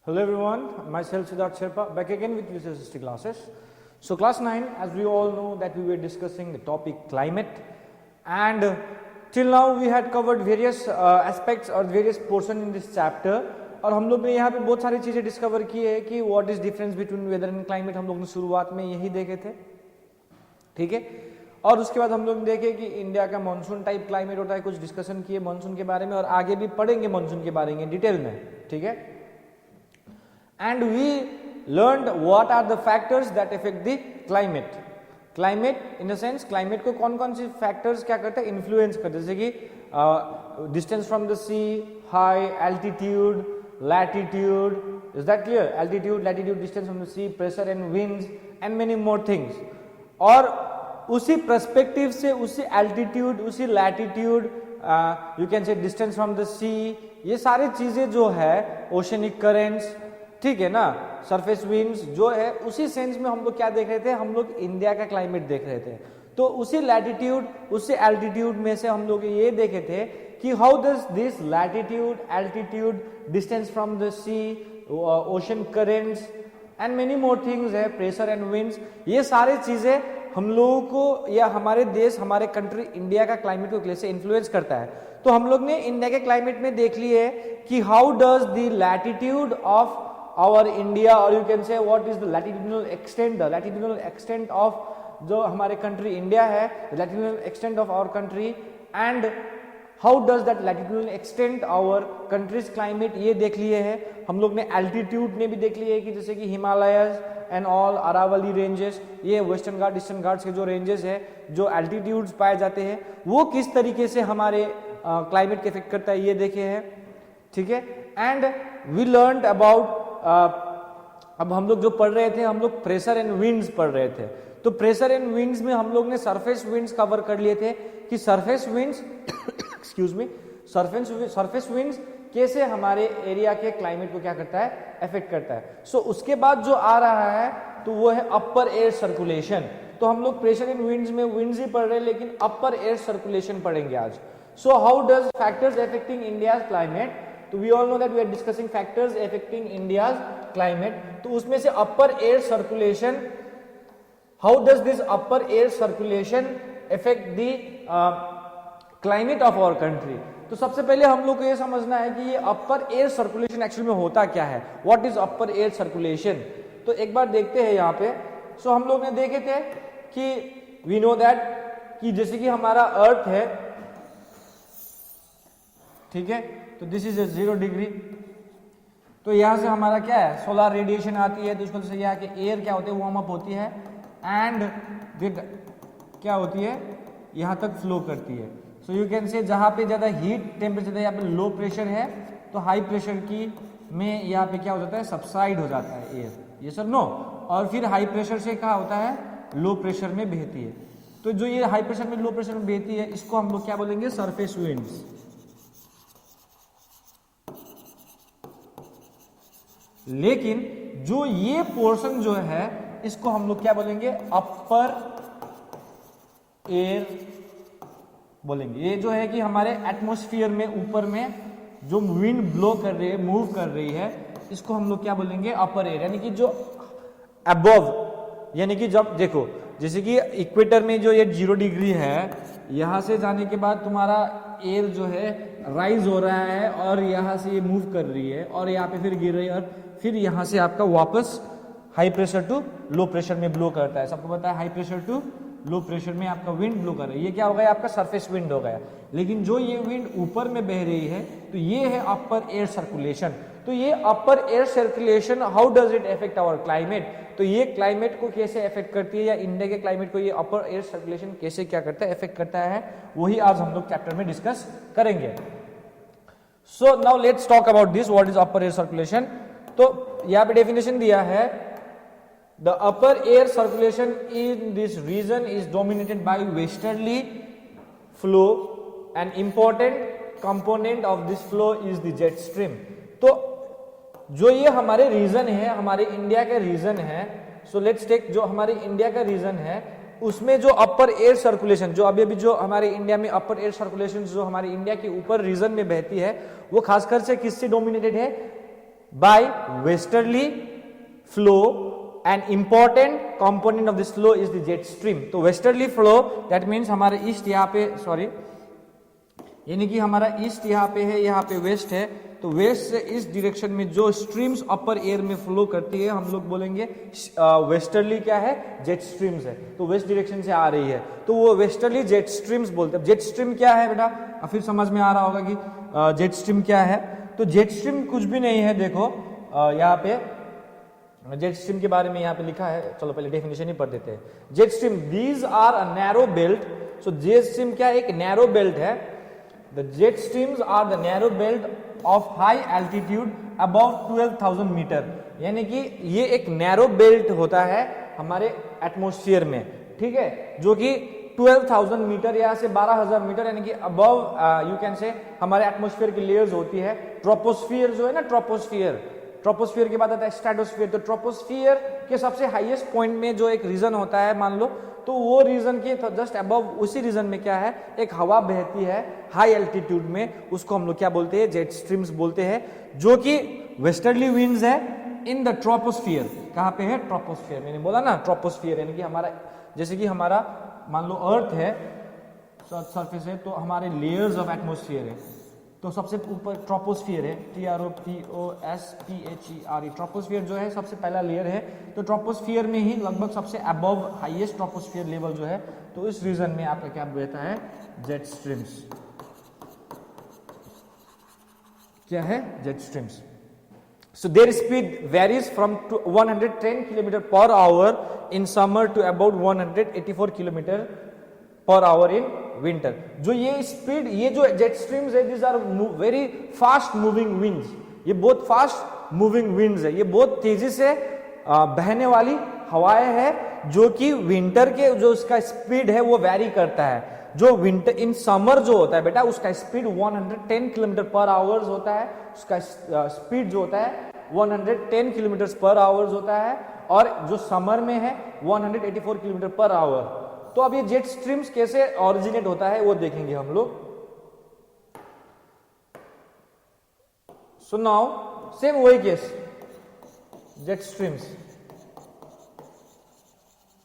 Hello everyone, myself Siddharth Sherpa back again with Visual History classes. So class 9, as we all know that we were discussing the topic climate, and till now we had covered various aspects or various portion in this chapter. और हम लोग ने यहाँ पे बहुत सारी चीजें discover की है कि what is difference between weather and climate हम लोग ने शुरुआत में यही देखे थे, ठीक है। और उसके बाद हम लोग देखे कि इंडिया का मानसून टाइप क्लाइमेट होता है, कुछ डिस्कशन किए मानसून के बारे में और आगे भी पढ़ेंगे मानसून के बारे में डिटेल में, ठीक है। And we learned what are the factors that affect the climate. Climate in a sense, climate को कौन कौन सी factors क्या करते हैं, influence करते हैं, जैसे कि distance from the sea, high altitude, latitude, is that clear? Altitude, latitude, distance from the sea, pressure and winds and many more things. और उसी perspective से, उसी altitude, उसी latitude, you can say distance from the sea, ये सारी चीजें जो है oceanic currents, ठीक है ना, सरफेस विंड्स जो है, उसी सेंस में हम लोग क्या देख रहे थे, हम लोग इंडिया का क्लाइमेट देख रहे थे। तो उसी लैटिट्यूड उसी एल्टीट्यूड में से हम लोग ये देखे थे कि how does this latitude, altitude, distance from the sea, ocean currents and many more things है, प्रेशर एंड विंड्स, ये सारी चीजें हम लोगों को या हमारे देश, हमारे कंट्री इंडिया का क्लाइमेट को कैसे इन्फ्लुएंस करता है। तो हम लोग ने इंडिया के क्लाइमेट में देख लिए कि how does the latitude of our India, or you can say what is the latitudinal extent of जो हमारे कंट्री इंडिया है, latitudinal extent of our country, and how does that latitudinal extent our country's climate, ये देख लिए हैं हम लोग ने। altitude ने भी देख लिए कि जैसे कि Himalayas and all, Aravalli ranges, ये वेस्टर्न घाट ईस्टर्न घाट्स के जो रेंजेस है, जो एल्टीट्यूड्स पाए जाते हैं, वो किस तरीके से हमारे क्लाइमेट के इफेक्ट करता है, ये देखे हैं, ठीक है। एंड वी लर्नड अबाउट अब हम लोग जो पढ़ रहे थे, हम लोग प्रेशर एंड विंड्स पढ़ रहे थे। तो प्रेशर एंड विंड्स में हम लोग ने सरफेस विंड्स कवर कर लिए थे कि surface winds excuse me, surface winds कैसे हमारे एरिया के क्लाइमेट को क्या करता है, अफेक्ट करता है। सो उसके बाद जो आ रहा है तो वो है अपर एयर सर्कुलेशन। तो हम लोग प्रेशर एंड विंड्स में विंड्स ही पढ़ रहे हैं, लेकिन अपर एयर सर्कुलेशन पढ़ेंगे आज। So how does factors affecting India's climate, तो we all know that we are discussing factors affecting India's climate. तो उसमें से upper air circulation, how does this upper air circulation affect the climate of our country. तो सबसे पहले हम लोग को ये समझना है कि ये अपर एयर सर्कुलेशन एक्चुअली में होता क्या है, what is upper air circulation. तो एक बार देखते हैं यहाँ पे। सो हम लोग ने देखे थे कि वी नो दैट कि जैसे कि हमारा अर्थ है, ठीक है, तो दिस इज 0 डिग्री। तो यहां से हमारा क्या है, सोलर रेडिएशन आती है, तो उसको से यहाँ के एयर क्या होते हैं, वार्म अप होती है एंड विद क्या होती है, यहां तक फ्लो करती है। सो यू कैन से जहां पे ज्यादा हीट टेम्परेचर है, यहाँ पे लो प्रेशर है, तो हाई प्रेशर की में यहाँ पे क्या हो जाता है, सबसाइड हो जाता है एयर, ये सब नो। और फिर हाई प्रेशर से क्या होता है, लो प्रेशर में बहती है। तो जो ये हाई प्रेशर में लो प्रेशर में बहती है, इसको हम लोग क्या बोलेंगे, सरफेस विंड्स। लेकिन जो ये पोर्शन जो है, इसको हम लोग क्या बोलेंगे, अपर एयर बोलेंगे। ये जो है कि हमारे एटमॉस्फेयर में ऊपर में जो विंड ब्लो कर रही है, मूव कर रही है, इसको हम लोग क्या बोलेंगे, अपर एयर। यानी कि जो अबव, यानी कि जब देखो जैसे कि इक्वेटर में जो ये 0 डिग्री है, यहां से जाने के बाद तुम्हारा एयर जो है राइज हो रहा है और यहां से ये मूव कर रही है और यहाँ पे फिर गिर रही है, और फिर यहां से आपका वापस high pressure to low pressure में ब्लो करता है। सबको पता है high pressure to low pressure में आपका विंड ब्लो कर रही है, ये क्या हो गया, आपका सरफेस विंड हो गया। लेकिन जो ये विंड ऊपर में बह रही है, तो ये है अपर एयर सर्कुलेशन। तो ये upper air circulation, how does it affect our climate, तो ये क्लाइमेट को कैसे अफेक्ट करती है, या इंडिया के क्लाइमेट को ये अपर एयर सर्कुलेशन कैसे क्या करता है, अफेक्ट करता है, वही आज हम लोग चैप्टर में डिस्कस करेंगे। So now let's talk about this, what is upper air circulation. तो यहाँ पे डेफिनेशन दिया है, the upper air circulation in this region is dominated by westerly flow and important component of this flow is the jet stream. तो जो ये हमारे reason है, हमारे इंडिया का रीजन है, सो लेट्स टेक जो हमारे इंडिया का रीजन है, उसमें जो अपर एयर सर्कुलेशन, जो अभी जो हमारे इंडिया में अपर एयर सर्कुलेशन जो हमारे इंडिया के ऊपर रीजन में बहती है, वो खासकर से किससे डोमिनेटेड है, by westerly flow and important component of this flow is the jet stream. तो वेस्टर्ली फ्लो दैट मीन्स हमारे ईस्ट यहाँ पे, सॉरी, यानी कि हमारा ईस्ट यहाँ पे है, यहाँ पे वेस्ट है, तो वेस्ट से इस डायरेक्शन में जो स्ट्रीम्स अपर एयर में फ्लो करती है हम लोग बोलेंगे वेस्टर्ली क्या है, जेट स्ट्रीम्स है। तो वेस्ट डायरेक्शन से आ रही है तो वो वेस्टर्ली जेट स्ट्रीम्स बोलते हैं। जेट स्ट्रीम क्या है बेटा, फिर समझ में आ रहा होगा कि जेट स्ट्रीम क्या है। तो जेट स्ट्रीम कुछ भी नहीं है, देखो यहाँ पे जेट स्ट्रीम के बारे में यहाँ पे लिखा है, चलो पहले डेफिनेशन ही पढ़ देते हैं। Jet stream, these are a narrow belt. So jet stream क्या है, एक नैरो बेल्ट है। The jet streams are the narrow belt of high altitude above 12,000 metre, यानी कि ये एक नैरो बेल्ट होता है हमारे एटमॉस्फेयर में, ठीक है, जो कि 12,000 मीटर या से 12,000 मीटर यानी कि अबव यू कैन से हमारे एटमॉस्फेयर की लेयर्स होती है। ट्रोपोस्फियर जो है ना, ट्रोपोस्फियर के बाद आता है स्ट्रेटोस्फियर। तो ट्रोपोस्फियर के सबसे हाईएस्ट पॉइंट में जो एक रीजन होता है मान लो, तो वो रीजन के जस्ट अबव उसी रीजन में क्या है, एक हवा बहती है हाई एल्टीट्यूड में, उसको हम लोग क्या बोलते हैं, जेट स्ट्रीम्स बोलते हैं, जो कि वेस्टर्ली विंड्स है इन द ट्रोपोस्फियर। कहाँ पे है, ट्रोपोस्फियर, मैंने बोला ना ट्रोपोस्फियर, यानी कि हमारा, जैसे कि हमारा मान लो अर्थ है, सरफेस है, तो हमारे लेयर्स ऑफ एटमॉस्फेयर है, तो सबसे ऊपर ट्रोपोस्फियर है, TROPOSPHERE, ट्रोपोस्फियर जो है सबसे पहला लेयर है। तो ट्रोपोस्फियर में ही लगभग सबसे अबव हाईएस्ट ट्रोपोस्फियर लेवल जो है, तो इस रीजन में आपका क्या बहता है, जेट स्ट्रीम्स। क्या है, jet streams. So their speed varies from 110 km per hour in summer to about 184 km per hour in winter। जो ये स्पीड, ये जो जेट स्ट्रीम्स है, these are very fast moving winds, ये बहुत फास्ट मूविंग विंड्स है, ये बहुत तेजी से बहने वाली हवाएं है, जो कि विंटर के जो उसका स्पीड है वो वैरी करता है। जो विंटर इन समर जो होता है बेटा, उसका स्पीड 110 किलोमीटर पर आवर्स होता है, उसका स्पीड जो होता है 110 किलोमीटर पर आवर्स होता है, और जो समर में है 184 किलोमीटर पर आवर। तो अब ये जेट स्ट्रीम्स कैसे ओरिजिनेट होता है वो देखेंगे हम लोग। सो नाउ सेम वही केस, जेट स्ट्रीम्स,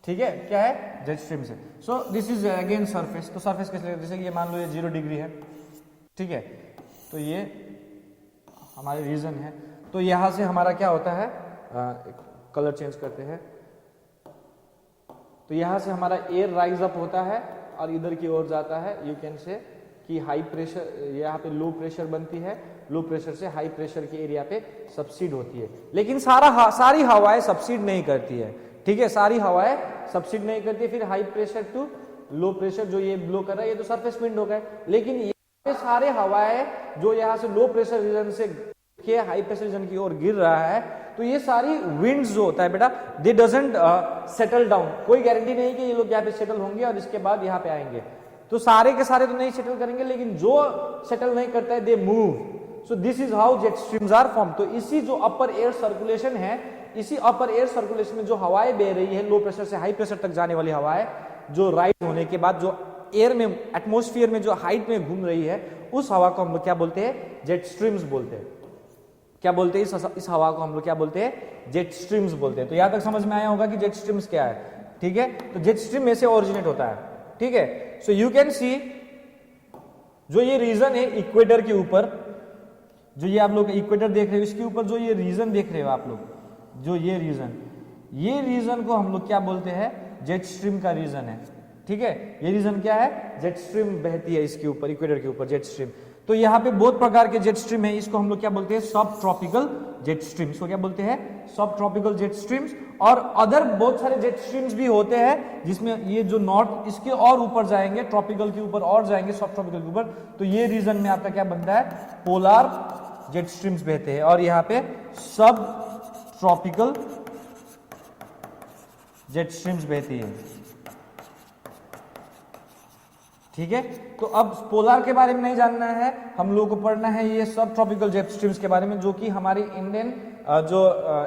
ठीक है, क्या है, जेट स्ट्रीम्स है। सो दिस इज अगेन सरफेस। तो सरफेस कैसे, जैसे कि ये मान लो ये 0 डिग्री है, ठीक है, तो ये हमारे रीजन है। तो यहां से हमारा क्या होता है, कलर चेंज करते हैं, तो यहां से हमारा एयर राइज अप होता है और इधर की ओर जाता है। यू कैन से कि हाई प्रेशर, यहाँ पे लो प्रेशर बनती है, लो प्रेशर से हाई प्रेशर के एरिया पे सबसीड होती है। लेकिन सारी हवाएं सबसीड नहीं करती है, ठीक है, सारी हवाएं सबसीड नहीं करती है। फिर high pressure to low pressure जो ये ब्लो कर रहा है, ये तो सरफेस विंड हो गए। लेकिन ये सारे हवाएं जो यहाँ से लो प्रेशर रीजन से के हाई प्रेशर रीजन की ओर गिर रहा है, तो ये सारी विंड्स जो होता है बेटा, दे डजंट सेटल डाउन। कोई गारंटी नहीं कि ये लोग यहाँ पे सेटल होंगे और इसके बाद यहाँ पे आएंगे। तो सारे के सारे तो नहीं सेटल करेंगे, लेकिन जो सेटल नहीं करता है they move. So this is how jet streams are form. तो इसी जो अपर एयर सर्कुलेशन है, इसी अपर एयर सर्कुलेशन में जो हवाएं बह रही है, लो प्रेशर से हाई प्रेशर तक जाने वाली हवाएं, जो राइज होने के बाद जो एयर में, एटमॉस्फेयर में जो हाइट में घूम रही है, उस हवा को हम लोग क्या बोलते हैं, जेट स्ट्रीम्स बोलते हैं। क्या बोलते हैं, इस हवा को हम लोग क्या बोलते हैं, जेट स्ट्रीम्स बोलते हैं। तो यहां तक समझ में आया होगा कि जेट स्ट्रीम्स क्या है, ठीक है। तो जेट स्ट्रीम में से ओरिजिनेट होता है, ठीक है। सो यू कैन सी, जो ये रीजन है इक्वेटर के ऊपर, जो ये आप लोग इक्वेटर देख रहे हो, इसके ऊपर जो ये रीजन देख रहे हो आप लोग, जो ये रीजन को हम लोग क्या बोलते हैं, जेट स्ट्रीम का रीजन है, ठीक है। ये रीजन क्या है, जेट स्ट्रीम बहती है इसके ऊपर, इक्वेटर के ऊपर जेट स्ट्रीम। तो यहाँ पे बहुत प्रकार के जेट स्ट्रीम है, इसको हम लोग क्या बोलते हैं, सब ट्रॉपिकल जेट स्ट्रीम्स को क्या बोलते हैं, सब ट्रॉपिकल जेट स्ट्रीम्स। और अदर बहुत सारे जेट स्ट्रीम्स भी होते हैं, जिसमें ये जो नॉर्थ इसके और ऊपर जाएंगे, ट्रॉपिकल के ऊपर और जाएंगे, सब ट्रॉपिकल के ऊपर। तो ये रीजन में आपका क्या बनता है, पोलार जेट स्ट्रीम्स बहते हैं, और यहाँ पे सब ट्रॉपिकल जेट स्ट्रीम्स बहती है, ठीक है। तो अब पोलार के बारे में नहीं जानना है, हम लोगों को पढ़ना है ये सब ट्रॉपिकल जेट स्ट्रीम्स के बारे में, जो कि हमारी इंडियन जो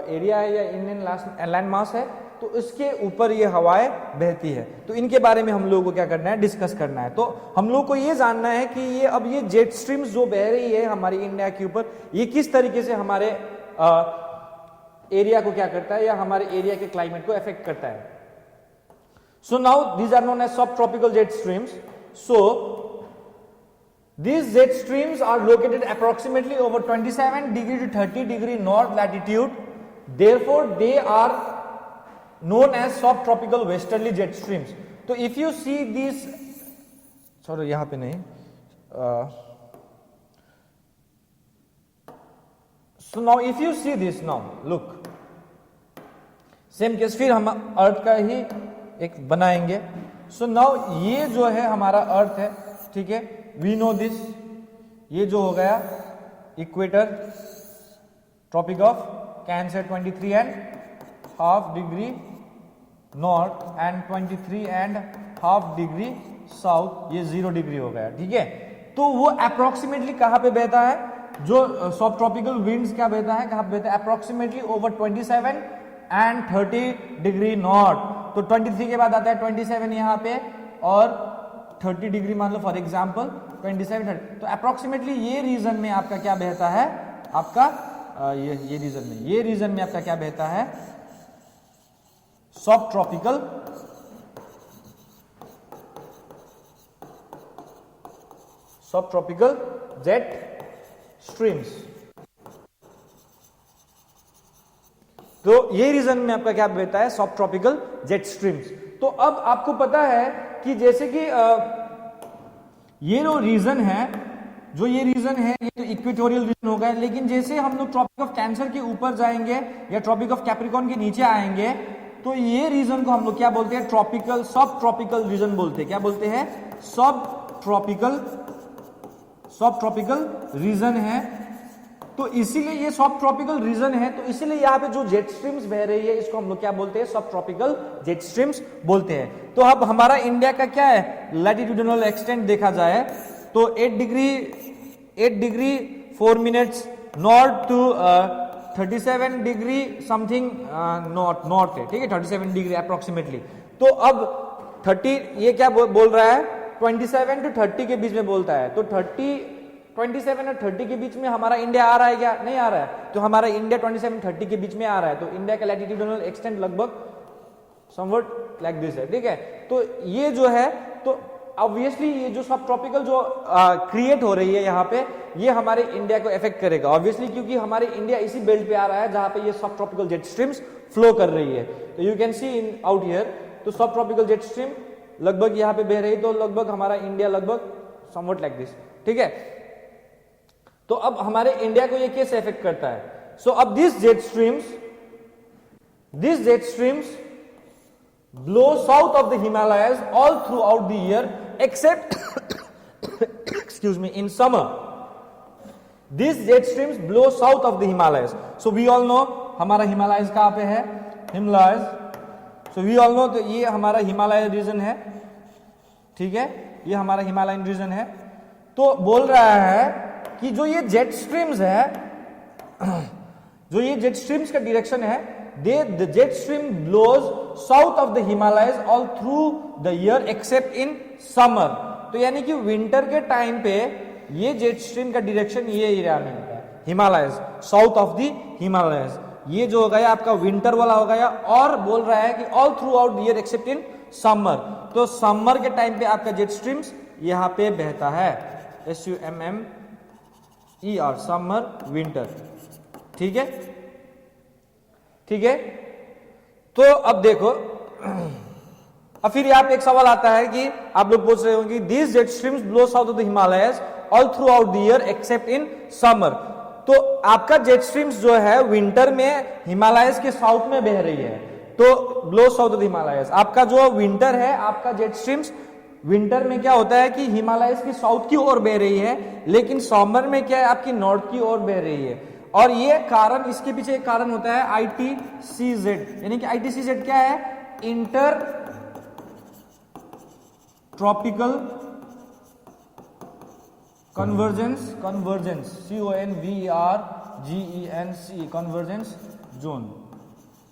एरिया है या इंडियन लैंड मास है, तो इसके ऊपर ये हवाएं बहती है। तो इनके बारे में हम लोगों को क्या करना है, डिस्कस करना है। तो हम लोग को ये जानना है कि ये अब ये जेट स्ट्रीम्स जो बह रही है हमारी इंडिया के ऊपर, ये किस तरीके से हमारे एरिया को क्या करता है या हमारे एरिया के क्लाइमेट को अफेक्ट करता है. So now these are known as subtropical jet streams. So these jet streams are located approximately over 27 degree to 30 degree north latitude. Therefore they are known as subtropical westerly jet streams. So if you see these, sorry यहाँ पे नहीं, so now if you see this, now look, same case, फिर हम अर्थ का ही एक बनाएंगे. So now ये जो है हमारा अर्थ है, ठीक है, वी नो दिस. ये जो हो गया equator, tropic of cancer 23.5 degree north and 23.5 degree south, ये 0 डिग्री हो गया, ठीक है. तो वो अप्रोक्सीमेटली कहां पे बहता है, जो सब ट्रॉपिकल विंड्स क्या बहता है, कहां पे बहता है, approximately over 27 and 30 degree north. तो 23 के बाद आता है 27 यहाँ पे और 30 डिग्री मान लो फॉर एग्जांपल 27 30. तो अप्रोक्सीमेटली ये रीजन में आपका क्या बहता है, आपका ये रीजन में आपका क्या बहता है, सब ट्रॉपिकल जेट स्ट्रीम्स. तो ये रीजन में आपका क्या बहता है, सब ट्रॉपिकल जेट स्ट्रीम्स. तो अब आपको पता है कि जैसे कि ये जो रीजन है, ये तो इक्वेटोरियल रीजन होगा, लेकिन जैसे हम लोग ट्रॉपिक ऑफ कैंसर के ऊपर जाएंगे या ट्रॉपिक ऑफ कैप्रिकॉर्न के नीचे आएंगे, तो ये रीजन को हम लोग क्या बोलते हैं, ट्रॉपिकल, सब ट्रॉपिकल रीजन बोलते हैं. क्या बोलते हैं, सब ट्रॉपिकल रीजन है. तो इसीलिए ये सब ट्रॉपिकल रीजन है, तो इसीलिए यहाँ पे जो जेट स्ट्रीम्स बह रही है इसको हम लोग क्या बोलते हैं, सब ट्रॉपिकल जेट स्ट्रीम्स बोलते हैं. तो अब हमारा इंडिया का क्या है, लैटिट्यूडिनल एक्सटेंट देखा जाए तो 8 degree 4 minutes north to 37 degree something north है, ठीक है, 37 डिग्री अप्रोक्सीमेटली. तो अब 30 ये क्या बोल रहा है, 27 टू 30 के बीच में बोलता है. तो 27 और 30 के बीच में हमारा इंडिया आ रहा है क्या, नहीं आ रहा है. तो हमारा इंडिया 27-30 के बीच में आ रहा है. तो इंडिया का लैटिट्यूडिनल एक्सटेंट लगभग समवट लाइक दिस है, ठीक है. तो ये जो है, तो ऑब्वियसली ये जो सब ट्रॉपिकल जो क्रिएट हो रही है यहाँ पे, ये हमारे इंडिया को इफेक्ट करेगा ऑब्वियसली, क्योंकि हमारे इंडिया इसी बेल्ट पे आ रहा है जहां पे ये सब ट्रॉपिकल जेट स्ट्रीम्स फ्लो कर रही है. तो you can see in out here, तो सब ट्रॉपिकल जेट स्ट्रीम लगभग यहाँ पे बह रही, तो लगभग हमारा इंडिया लगभग समवट लाइक दिस, ठीक है. तो अब हमारे इंडिया को ये कैसे इफेक्ट करता है. सो अब this jet streams blow south of the Himalayas all throughout the year except excuse me, in summer. These jet streams blow south of the Himalayas. So we all know हमारा Himalayas कहाँ पे है, Himalayas. So we all know, तो ये हमारा Himalaya reason है, ठीक है, ये हमारा हिमालयन रीजन है. तो बोल रहा है कि जो ये जेट स्ट्रीम्स है, जो ये जेट स्ट्रीम्स का डायरेक्शन है, the jet stream blows south of the Himalayas all through the year except in summer. तो यानी कि विंटर के टाइम पे ये जेट स्ट्रीम का डायरेक्शन ये एरिया में होता है, Himalayas, south of the Himalayas. ये जो हो गया आपका विंटर वाला हो गया. और बोल रहा है कि all through out the year accept in summer. तो समर के टाइम पे आपका जेट स्ट्रीम्स यहाँ पे बहता है, SUMMER, समर विंटर, ठीक है, ठीक है. तो अब देखो, अब फिर यहाँ पे एक सवाल आता है कि आप लोग पूछ रहे होंगे, these jet streams blow south of the Himalayas all throughout the year except in summer. तो आपका जेट स्ट्रीम्स जो है विंटर में हिमालयस के साउथ में बह रही है, तो blow south of the Himalayas. आपका जो विंटर है, आपका जेट स्ट्रीम्स विंटर में क्या होता है कि हिमालयस की साउथ की ओर बह रही है, लेकिन समर में क्या है, आपकी नॉर्थ की ओर बह रही है. और ये कारण, इसके पीछे एक कारण होता है ITCZ, यानी कि ITCZ क्या है, inter tropical convergence, CONVERGENC, convergence zone,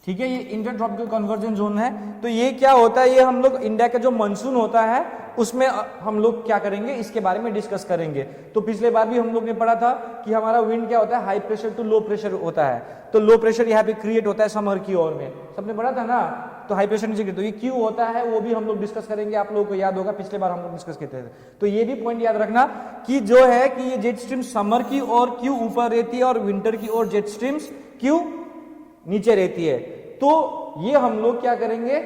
ठीक है, ये इंटर ट्रॉपिकल कन्वर्जेंस जोन है। तो ये क्या होता है, ये हम लोग इंडिया का जो मानसून होता है उसमें हम लोग क्या करेंगे, इसके बारे में डिस्कस करेंगे। तो पिछले बार भी हम लोग ने पढ़ा था कि हमारा विंड क्या होता है, high pressure to low pressure होता है। तो लो प्रेशर यहाँ पे क्रिएट होता है समर की ओर में, सबने पढ़ा था ना। तो हाई प्रेशर नीचे, तो ये क्यों होता है वो भी हम लोग डिस्कस करेंगे। आप लोगों को याद होगा पिछले बार हम लोग डिस्कस करते थे। तो ये भी पॉइंट याद रखना कि जो है कि ये जेट स्ट्रीम समर की ओर क्यों ऊपर रहती है और विंटर की ओर जेट स्ट्रीम्स क्यों नीचे रहती है। तो ये हम लोग क्या करेंगे,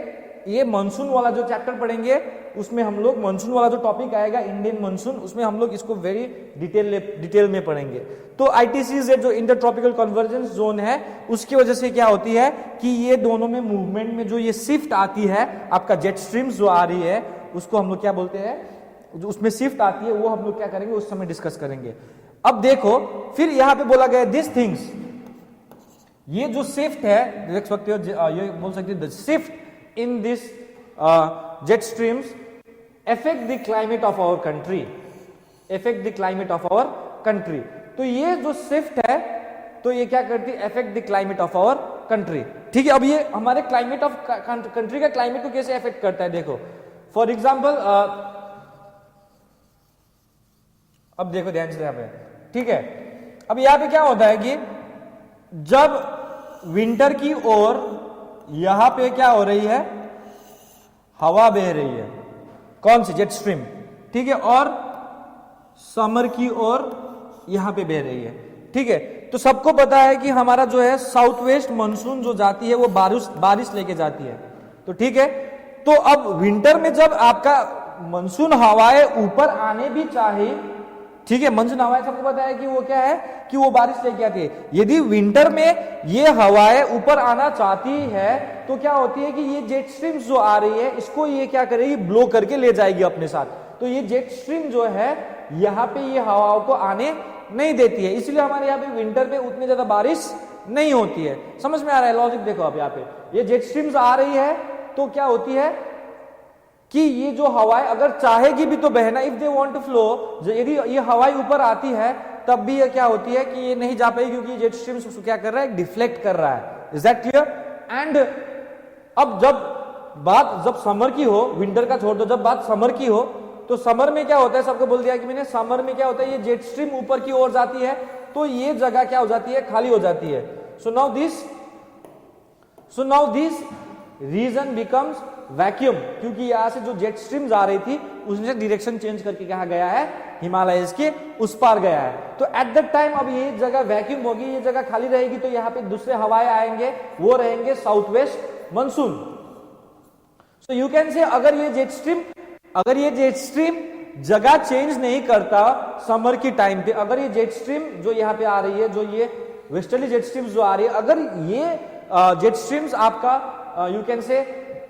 ये मानसून वाला जो चैप्टर पढ़ेंगे उसमें हम लोग मानसून वाला जो टॉपिक आएगा इंडियन मानसून, उसमें हम लोग इसको वेरी डिटेल में पढ़ेंगे। तो आईटीसीजेड जो इंटर ट्रॉपिकल कन्वर्जेंस जोन है उसकी वजह से क्या होती है कि ये दोनों में मूवमेंट में जो ये शिफ्ट आती है, आपका जेट स्ट्रीम्स जो आ रही है उसको हम लोग क्या बोलते हैं, जो उसमें शिफ्ट आती है वो हम लोग क्या करेंगे उस समय डिस्कस करेंगे। अब देखो फिर यहां पे बोला गया दिस थिंग्स, ये जो शिफ्ट है देख सकते हो, ये बोल सकते हो shift in this jet streams affect the climate of our country, affect the climate of our country। तो ये जो शिफ्ट है तो ये क्या करती है, affect the climate of our country। ठीक है, अब ये हमारे क्लाइमेट ऑफ कंट्री का क्लाइमेट को कैसे अफेक्ट करता है, देखो फॉर एग्जांपल अब देखो ध्यान से यहाँ पे, ठीक है। अब यहाँ पे क्या होता है कि जब विंटर की ओर यहां पे क्या हो रही है, हवा बह रही है, कौन सी, जेट स्ट्रीम, ठीक है, और समर की ओर यहां पे बह रही है। ठीक है, तो सबको पता है कि हमारा जो है साउथ वेस्ट मानसून जो जाती है वो बारिश लेके जाती है। तो ठीक है, तो अब विंटर में जब आपका मानसून हवाएं ऊपर आने भी चाहिए, ठीक है, मानसून हवाएं सबको पता है कि वो क्या है कि वो बारिश लेके आती है। यदि विंटर में ये हवाएं ऊपर आना चाहती है तो क्या होती है कि ये जेट स्ट्रीम्स जो आ रही है इसको ये क्या करेगी, ब्लो करके ले जाएगी अपने साथ। तो ये जेट स्ट्रीम जो है यहाँ पे ये हवाओं को आने नहीं देती है, इसलिए हमारे यहाँ पे विंटर पे उतनी ज्यादा बारिश नहीं होती है। समझ में आ रहा है लॉजिक, देखो अब यहाँ पे ये जेट स्ट्रीम्स आ रही है तो क्या होती है कि ये जो हवाएं अगर चाहेगी भी तो बहना, if they want to flow, यदि ये हवाएं ऊपर आती है तब भी ये क्या होती है कि ये नहीं जा पाएगी क्योंकि जेट स्ट्रीम्स उसको क्या कर रहा है, डिफ्लेक्ट कर रहा है। Is that clear? एंड अब जब समर की हो, विंटर का छोड़ दो, जब बात समर की हो तो समर में क्या होता है, सबको बोल दिया कि मैंने, समर में क्या होता है, ये जेट स्ट्रीम ऊपर की ओर जाती है तो ये जगह क्या हो जाती है, खाली हो जाती है। So now this region becomes vacuum, क्योंकि यहां से जो जेट स्ट्रीम्स आ रही थी उसने डायरेक्शन चेंज करके कहा गया है, हिमालय के उस पार गया है। तो एट दैट टाइम अब ये जगह वैक्यूम होगी, ये जगह खाली रहेगी, तो यहाँ पे दूसरे हवाएं आएंगे, वो रहेंगे south west monsoon. So you can say अगर ये जेट स्ट्रीम जगह चेंज नहीं करता समर की टाइम पे, अगर ये जेट स्ट्रीम जो यहाँ पे आ रही है, जो ये वेस्टर्ली जेट स्ट्रीम्स जो आ रही है, अगर ये जेट स्ट्रीम्स आपका you can say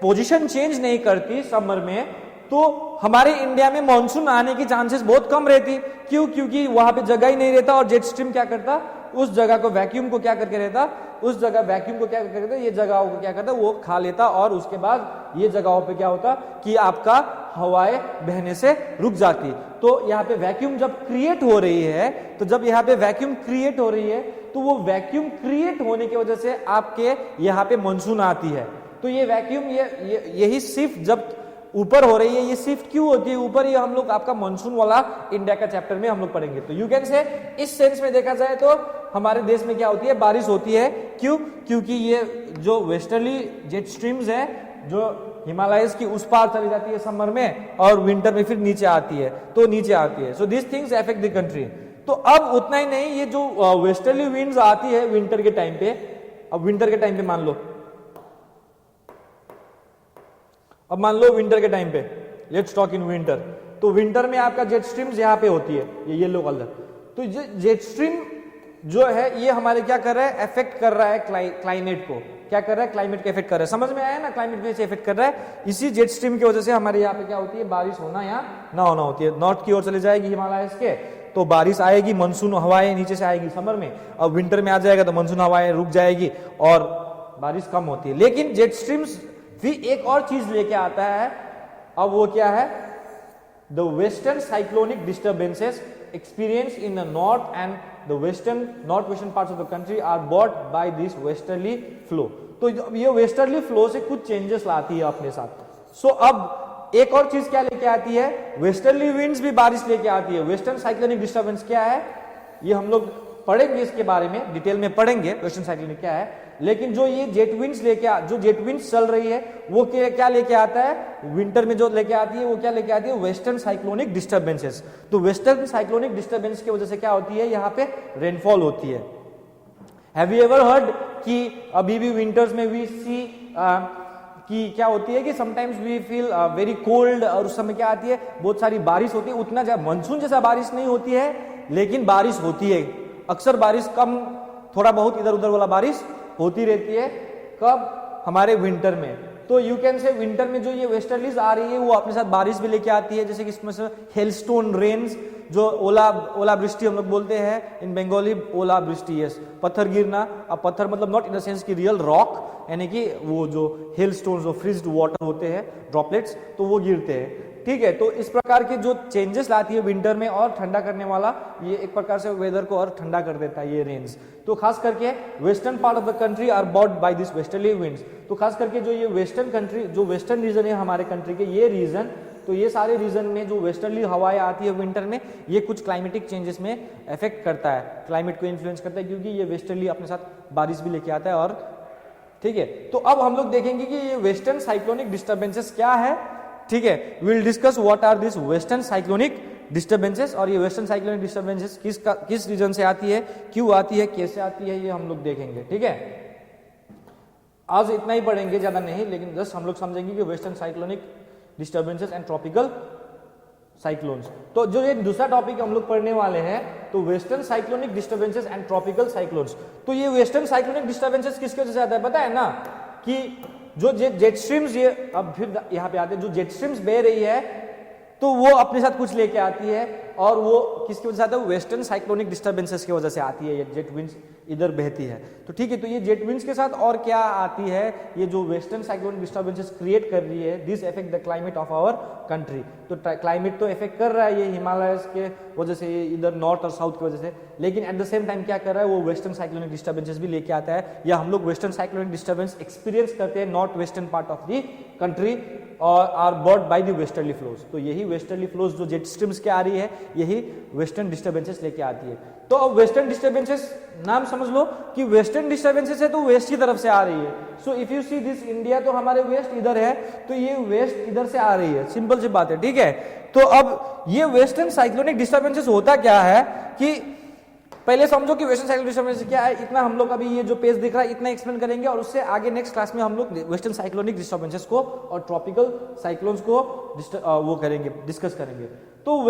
position change नहीं करती समर में, तो हमारे इंडिया में मानसून आने की चांसेस बहुत कम रहती। क्यों? क्योंकि वहां पे जगह ही नहीं रहता और जेट स्ट्रीम क्या करता, उस जगह को वैक्यूम को क्या करके रहता, उस जगह वैक्यूम को क्या करके रहता, ये जगहों को क्या करता, वो खा लेता और उसके बाद ये जगहों पे क्या होता कि आपका हवाएं बहने से रुक जाती। तो यहाँ पे वैक्यूम जब क्रिएट हो रही है, तो जब यहाँ पे वैक्यूम क्रिएट हो रही है तो वो वैक्यूम क्रिएट होने की वजह से आपके यहाँ पे मानसून आती है। तो ये वैक्यूम यही शिफ्ट जब ऊपर हो रही है, ये शिफ्ट क्यों होती है ऊपर, ये हम लोग आपका मानसून वाला इंडिया का चैप्टर में हम लोग पढ़ेंगे। तो यू कैन से इस सेंस में देखा जाए तो हमारे देश में क्या होती है, बारिश होती है। क्यों? क्योंकि ये जो वेस्टर्ली जेट स्ट्रीम्स है जो हिमालय की उस पार चली जाती है समर में और विंटर में फिर नीचे आती है, तो नीचे आती है। So this things affect the country. तो अब उतना ही नहीं, ये जो वेस्टर्ली विंड्स आती है विंटर के टाइम पे, अब विंटर के टाइम पे मान लो विंटर के टाइम पे, लेट्स टॉक इन विंटर। तो विंटर में आपका जेट स्ट्रीम्स यहाँ पे होती है, ये येलो कलर। तो जेट स्ट्रीम जो है ये हमारे क्या कर रहा है, अफेक्ट कर रहा है क्लाइमेट को। क्या कर रहा है, क्लाइमेट को अफेक्ट कर रहा है। समझ में आया ना, क्लाइमेट कैसे अफेक्ट कर रहा है। इसी जेट स्ट्रीम की वजह से हमारे यहाँ पे क्या होती है, बारिश होना या ना होना होती है। नॉर्थ की ओर चले जाएगी हिमालय के तो बारिश आएगी, मानसून हवाएं नीचे से आएगी समर में, अब विंटर में आ जाएगा तो मानसून हवाएं रुक जाएगी और बारिश कम होती है। लेकिन जेट स्ट्रीम्स फिर एक और चीज लेके आता है, अब वो क्या है, the western cyclonic disturbances experience in the north and the western north western parts of the country are bought by this westerly flow. तो ये वेस्टर्ली फ्लो से कुछ चेंजेस लाती है अपने साथ। सो अब एक और चीज क्या लेके आती है, वेस्टर्ली विंड्स भी बारिश लेके आती है। वेस्टर्न साइक्लोनिक डिस्टर्बेंस क्या है ये हम लोग पढ़ेंगे, इसके बारे में डिटेल में पढ़ेंगे वेस्टर्न साइक्लोनिक क्या है। लेकिन जो ये जेट विंड्स जो जेट विंड्स चल रही है वो क्या लेके आता है, विंटर में जो लेके आती है वो क्या लेके आती है, वेस्टर्न साइक्लोनिक डिस्टर्बेंसेस। तो वेस्टर्न साइक्लोनिक डिस्टर्बेंस की वजह से क्या होती है, यहाँ पे रेनफॉल होती है। हैव यू एवर हर्ड कि अभी भी विंटर्स में वी सी कि क्या होती है कि sometimes we feel very cold, और उस समय क्या आती है, बहुत सारी बारिश होती है। उतना मानसून जैसा बारिश नहीं होती है लेकिन बारिश होती है। अक्सर बारिश कम, थोड़ा बहुत इधर उधर वाला बारिश होती रहती है। कब, हमारे विंटर में। तो यू कैन से विंटर में जो ये वेस्टर्लीज आ रही है वो अपने साथ बारिश भी लेके आती है, जैसे कि इसमें से हेलस्टोन रेन्स, जो ओला वृष्टि हम लोग बोलते हैं इन बंगाली, ओला वृष्टि, यस, पत्थर गिरना। अब पत्थर मतलब नॉट इन द सेंस की रियल रॉक, यानी कि वो जो हेलस्टोन जो फ्रीज्ड वाटर होते हैं ड्रॉपलेट्स, तो वो गिरते हैं। ठीक है, तो इस प्रकार के जो चेंजेस लाती है विंटर में और ठंडा करने वाला, ये एक प्रकार से वेदर को और ठंडा कर देता है ये रेन्स। तो खास करके western part of the country are bought by this westerly winds. तो खास करके जो ये वेस्टर्न कंट्री, जो वेस्टर्न रीजन है हमारे कंट्री के, ये रीजन, तो ये सारे रीजन में जो वेस्टर्ली हवाएं आती है विंटर में, ये कुछ क्लाइमेटिक चेंजेस में इफेक्ट करता है, क्लाइमेट को इन्फ्लुएंस करता है, क्योंकि ये वेस्टर्ली अपने साथ बारिश भी लेके आता है। और ठीक है, तो अब हम लोग देखेंगे कि ये वेस्टर्न साइक्लोनिक डिस्टर्बेंसेस क्या है। ठीक है, will discuss what are this western cyclonic disturbances, और ये वेस्टर्न साइक्लोनिक डिस्टर्बेंसेस किस रीजन से आती है, क्यों आती है, कैसे आती है, ये हम लोग देखेंगे। ठीक है, आज इतना ही पढ़ेंगे, ज्यादा नहीं, लेकिन जस्ट हम लोग समझेंगे कि western cyclonic disturbances and tropical cyclones. तो जो ये दूसरा टॉपिक हम लोग पढ़ने वाले हैं, तो western cyclonic disturbances and tropical cyclones. तो ये वेस्टर्न साइक्लोनिक डिस्टर्बेंसेस किसकी वजह से आता है, पता है ना, कि जो जेट स्ट्रीम्स, ये अब फिर यहाँ पे आते हैं, जो जेट स्ट्रीम्स बह रही है तो वो अपने साथ कुछ लेके आती है, और वो किसकी वजह से आता है, वेस्टर्न साइक्लोनिक डिस्टर्बेंसेस की वजह से आती है, ये जेट विंड्स इधर बहती है। तो ठीक है, तो ये जेट विंड्स के साथ और क्या आती है, ये जो वेस्टर्न साइक्लोनिक डिस्टर्बेंसेस क्रिएट कर रही है, this effect the climate of our country. तो क्लाइमेट तो इफेक्ट कर रहा है ये हिमालयस के वजह से, ये इधर नॉर्थ और साउथ की वजह से, लेकिन एट द सेम टाइम क्या कर रहा है, वो वेस्टर्न साइक्लोनिक डिस्टर्बेंसेस भी लेके आता है, या हम लोग वेस्टर्न साइक्लोनिक डिस्टर्बेंस एक्सपीरियंस करते हैं north western part of the country, और are bought by the westerly flows. तो यही वेस्टर्ली फ्लोज जो जेट स्ट्रीम्स के आ रही है, यही वेस्टर्न डिस्टर्बेंसेस लेके आती है। तो अब वेस्टर्न डिस्टर्बेंसेस नाम समझ लो कि वेस्टर्न डिस्टर्बेंसेस है तो वेस्ट की तरफ से आ रही है। So if you see this India, तो हमारे वेस्ट इधर है, तो ये वेस्ट इधर से आ रही है, सिंपल सी बात है। ठीक है, तो अब ये वेस्टर्न साइक्लोनिक डिस्टर्बेंसेस होता क्या है कि पहले समझो कि वेस्टर्न साइक्लोनिक डिस्टर्बेंस क्या है, इतना हम लोग अभी ये जो पेज दिख रहा है इतना एक्सप्लेन करेंगे, और उससे आगे नेक्स्ट क्लास में हम लोग वेस्टर्न साइक्लोनिक डिस्टर्बेंसेस को और ट्रॉपिकल साइक्लोन्स को वो करेंगे, डिस्कस करेंगे। तो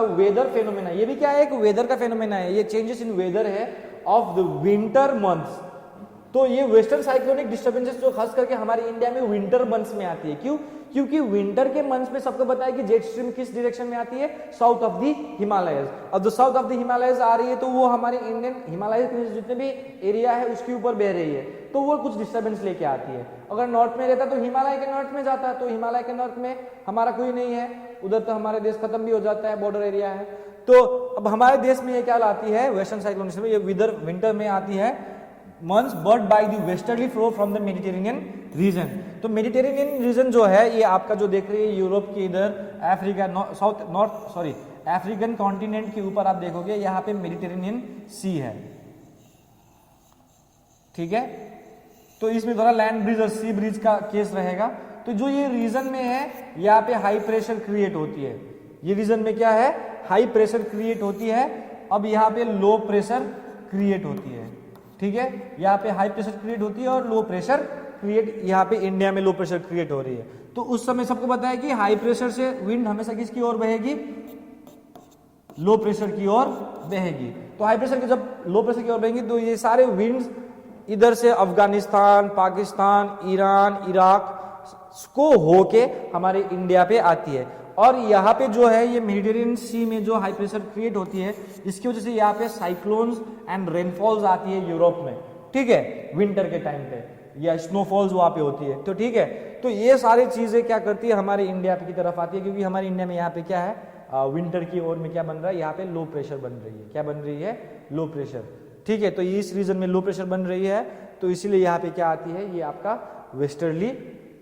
वेदर फेनोमेना, ये भी क्या है, एक वेदर का फेनोमेना है, ये चेंजेस इन वेदर है ऑफ द विंटर मंथ्स। तो ये वेस्टर्न साइक्लोनिक डिस्टर्बेंसेस जो खास करके हमारे इंडिया में विंटर मंथ्स में आती है, क्यों, क्योंकि विंटर के मंथ्स में सबको पता है कि जेट स्ट्रीम किस डायरेक्शन में आती है, साउथ ऑफ द हिमालयस। अब जो साउथ ऑफ द हिमालयस आ रही है तो वो हमारे इंडियन हिमालय के जितने भी एरिया है उसके ऊपर बह रही है, तो वो कुछ डिस्टर्बेंस लेके आती है। अगर नॉर्थ में रहता तो हिमालय के नॉर्थ में जाता है, तो हिमालय के नॉर्थ में हमारा कोई नहीं है, उधर तो हमारे देश खत्म भी हो जाता है, बॉर्डर एरिया है। तो अब हमारे देश में ये क्या लाती है, वेस्टर्न साइक्लोनिक में ये विंटर में आती है, months brought by the westerly flow from the Mediterranean region। तो मेडिटेरेनियन रीजन जो है ये आपका जो देख रही है यूरोप के इधर, अफ्रीका अफ्रीकन कॉन्टिनेंट के ऊपर आप देखोगे यहाँ पे मेडिटेरेनियन सी है। ठीक है, तो इसमें थोड़ा लैंड ब्रिज और सी ब्रिज का केस रहेगा। तो जो ये रीजन में है यहाँ पे हाई प्रेशर क्रिएट होती है, ये रीजन में क्या है, हाई प्रेशर क्रिएट होती है। अब यहाँ पे लो प्रेशर क्रिएट होती है। ठीक है, यहाँ पे हाई प्रेशर क्रिएट होती है और लो प्रेशर क्रिएट, यहाँ पे इंडिया में लो प्रेशर क्रिएट हो रही है। तो उस समय सबको पता है कि हाई प्रेशर से विंड हमेशा किसकी ओर बहेगी, लो प्रेशर की ओर बहेगी। तो हाई प्रेशर की जब लो प्रेशर की ओर बहेगी तो ये सारे विंड्स इधर से अफगानिस्तान, पाकिस्तान, ईरान, इराक को होके हमारे इंडिया पे आती है। और यहाँ पे जो है ये मेडिटेरेनियन सी में जो हाई प्रेशर क्रिएट होती है, इसकी वजह से यहाँ पे साइक्लोन्स एंड रेनफॉल्स आती है यूरोप में। ठीक है, विंटर के टाइम पे या स्नोफॉल्स वहाँ पे होती है। तो ठीक है, तो ये सारी चीजें क्या करती है, हमारे इंडिया की तरफ आती है, क्योंकि हमारे इंडिया में यहाँ पे क्या है, विंटर की ओर में क्या बन रहा है, यहाँ पे लो प्रेशर बन रही है, क्या बन रही है, लो प्रेशर। ठीक है, तो इस रीजन में लो प्रेशर बन रही है, तो इसीलिए यहाँ पे क्या आती है, ये आपका वेस्टर्ली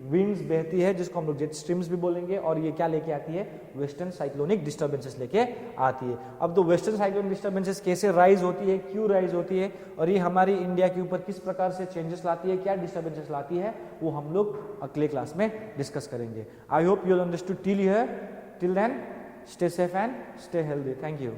विंड्स बहती है, जिसको हम लोग जेट स्ट्रीम्स भी बोलेंगे, और ये क्या लेके आती है, वेस्टर्न साइक्लोनिक डिस्टर्बेंसेस लेके आती है। अब तो वेस्टर्न साइक्लोनिक डिस्टर्बेंसेस कैसे राइज होती है, क्यों राइज होती है, और ये हमारी इंडिया के ऊपर किस प्रकार से चेंजेस लाती है, क्या डिस्टर्बेंसेस लाती है, वो हम लोग अगले क्लास में डिस्कस करेंगे। I hope you understood till here, till then stay safe and stay healthy. Thank you.